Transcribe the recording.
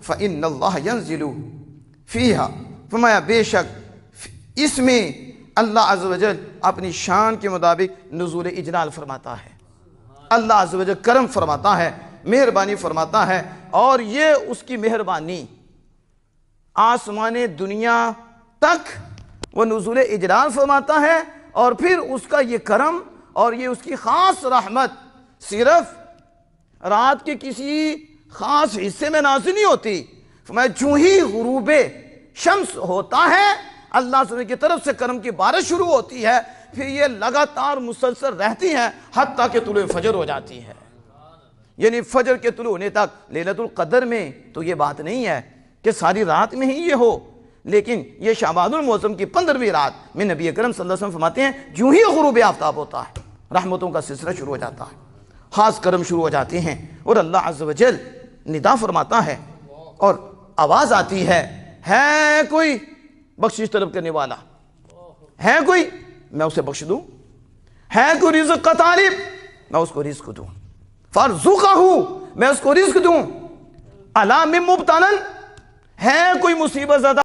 فإن اللہ ينزل فیہا، فرمایا بے شک اس میں اللہ عز و جل اپنی شان کے مطابق نزول اجلال فرماتا ہے، اللہ عز و جل کرم فرماتا ہے، مہربانی فرماتا ہے، اور یہ اس کی مہربانی آسمان دنیا تک وہ نزول اجلال فرماتا ہے، اور پھر اس کا یہ کرم اور یہ اس کی خاص رحمت صرف رات کے کسی خاص حصے میں نازل نہیں ہوتی، فرمایا جو ہی غروب شمس ہوتا ہے اللہ سبحانہ کی طرف سے کرم کی بارش شروع ہوتی ہے، پھر یہ لگاتار مسلسل رہتی ہیں حتیٰ کہ طلوع فجر ہو جاتی ہے، یعنی فجر کے طلوع ہونے تک۔ لیلۃ القدر میں تو یہ بات نہیں ہے کہ ساری رات میں ہی یہ ہو، لیکن یہ شعبان المعظم کی 15ویں رات میں نبی اکرم صلی اللہ علیہ وسلم فرماتے ہیں جو ہی غروب آفتاب ہوتا ہے رحمتوں کا سلسلہ شروع ہو جاتا ہے، خاص کرم شروع ہو جاتے ہیں، اور اللہ عز و جل ندا فرماتا ہے اور آواز آتی ہے کوئی بخشش طلب کرنے والا، ہے کوئی میں اسے بخش دوں، ہے کوئی رزق کا طالب میں اس کو رزق دوں، فارزقہ میں اس کو رزق دوں، الا من مبتلا ہے کوئی مصیبت زدہ